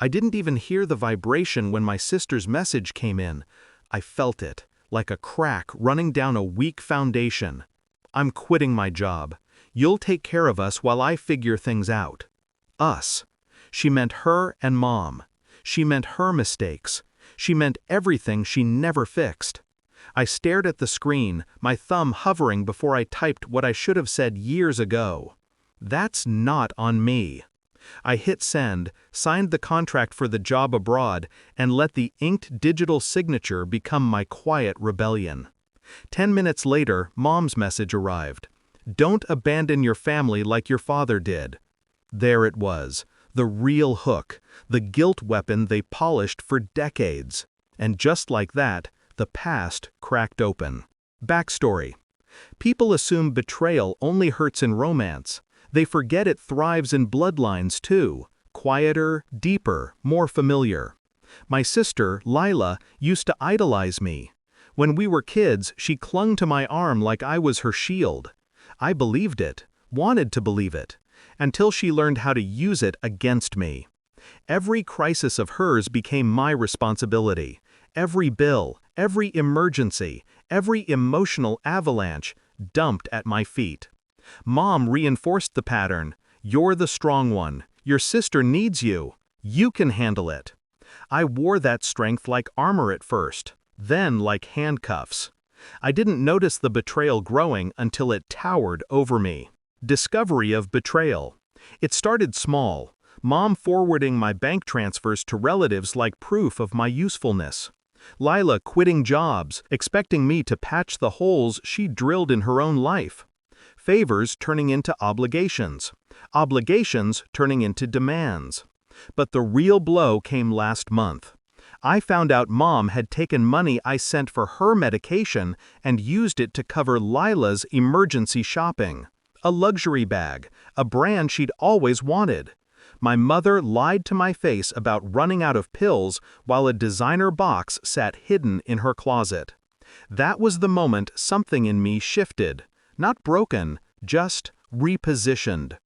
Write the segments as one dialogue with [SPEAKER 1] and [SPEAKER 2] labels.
[SPEAKER 1] I didn't even hear the vibration when my sister's message came in. I felt it, like a crack running down a weak foundation. I'm quitting my job. You'll take care of us while I figure things out. Us. She meant her and Mom. She meant her mistakes. She meant everything she never fixed. I stared at the screen, my thumb hovering before I typed what I should have said years ago. That's not on me. I hit send, signed the contract for the job abroad, and let the inked digital signature become my quiet rebellion. 10 minutes later, Mom's message arrived. Don't abandon your family like your father did. There it was, the real hook, the guilt weapon they polished for decades. And just like that, the past cracked open. Backstory. People assume betrayal only hurts in romance. They forget it thrives in bloodlines too. Quieter, deeper, more familiar. My sister, Lila, used to idolize me. When we were kids, she clung to my arm like I was her shield. I believed it, wanted to believe it, until she learned how to use it against me. Every crisis of hers became my responsibility. Every bill, every emergency, every emotional avalanche dumped at my feet. Mom reinforced the pattern. You're the strong one. Your sister needs you. You can handle it. I wore that strength like armor at first, then like handcuffs. I didn't notice the betrayal growing until it towered over me. Discovery of betrayal. It started small. Mom forwarding my bank transfers to relatives like proof of my usefulness. Lila quitting jobs, expecting me to patch the holes she drilled in her own life. Favors turning into obligations. Obligations turning into demands. But the real blow came last month. I found out Mom had taken money I sent for her medication and used it to cover Lila's emergency shopping. A luxury bag, a brand she'd always wanted. My mother lied to my face about running out of pills while a designer box sat hidden in her closet. That was the moment something in me shifted. Not broken, just repositioned.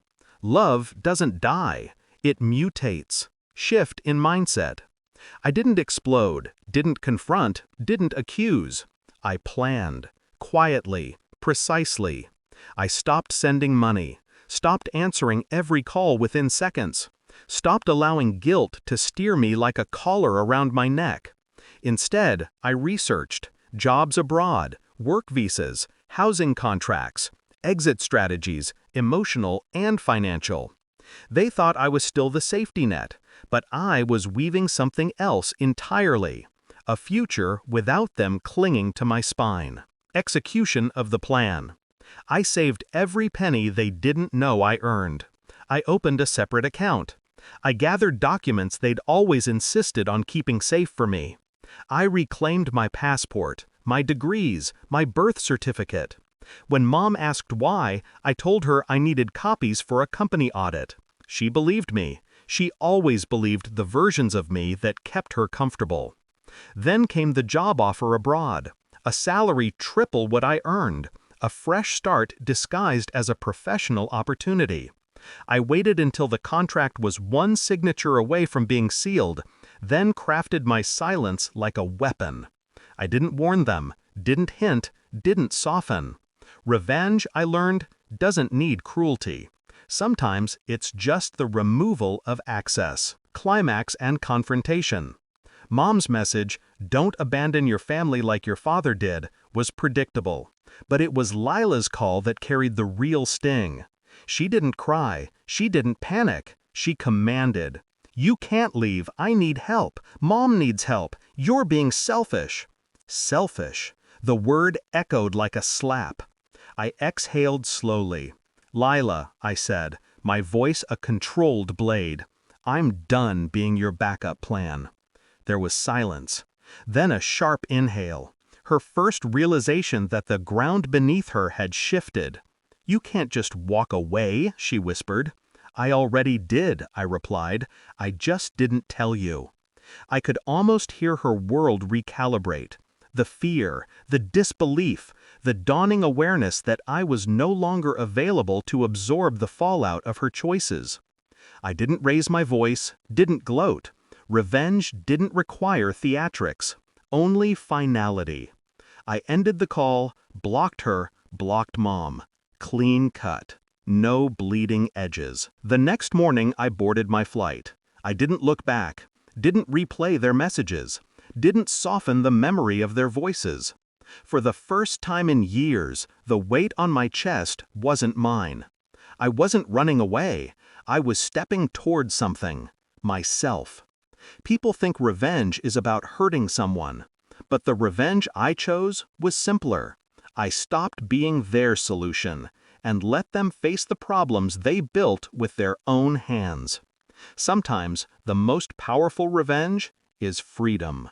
[SPEAKER 1] Love doesn't die, it mutates. Shift in mindset. I didn't explode, didn't confront, didn't accuse. I planned. Quietly, precisely. I stopped sending money, stopped answering every call within seconds, stopped allowing guilt to steer me like a collar around my neck. Instead, I researched jobs abroad, work visas, housing contracts, exit strategies, emotional and financial. They thought I was still the safety net, but I was weaving something else entirely. A future without them clinging to my spine. Execution of the plan. I saved every penny they didn't know I earned. I opened a separate account. I gathered documents they'd always insisted on keeping safe for me. I reclaimed my passport, my degrees, my birth certificate. When Mom asked why, I told her I needed copies for a company audit. She believed me. She always believed the versions of me that kept her comfortable. Then came the job offer abroad. A salary triple what I earned. A fresh start disguised as a professional opportunity. I waited until the contract was one signature away from being sealed, then crafted my silence like a weapon. I didn't warn them, didn't hint, didn't soften. Revenge, I learned, doesn't need cruelty. Sometimes it's just the removal of access. Climax and confrontation. Mom's message, "Don't abandon your family like your father did," was predictable. But it was Lila's call that carried the real sting. She didn't cry, she didn't panic, she commanded. "You can't leave, I need help, Mom needs help, you're being selfish." Selfish. The word echoed like a slap. I exhaled slowly. "Lila," I said, my voice a controlled blade, "I'm done being your backup plan." There was silence. Then a sharp inhale. Her first realization that the ground beneath her had shifted. "You can't just walk away," she whispered. "I already did," I replied. "I just didn't tell you." I could almost hear her world recalibrate. The fear, the disbelief, the dawning awareness that I was no longer available to absorb the fallout of her choices. I didn't raise my voice, didn't gloat. Revenge didn't require theatrics, only finality. I ended the call, blocked her, blocked Mom. Clean cut. No bleeding edges. The next morning I boarded my flight. I didn't look back, didn't replay their messages, didn't soften the memory of their voices. For the first time in years, the weight on my chest wasn't mine. I wasn't running away. I was stepping toward something. Myself. People think revenge is about hurting someone. But the revenge I chose was simpler. I stopped being their solution and let them face the problems they built with their own hands. Sometimes the most powerful revenge is freedom.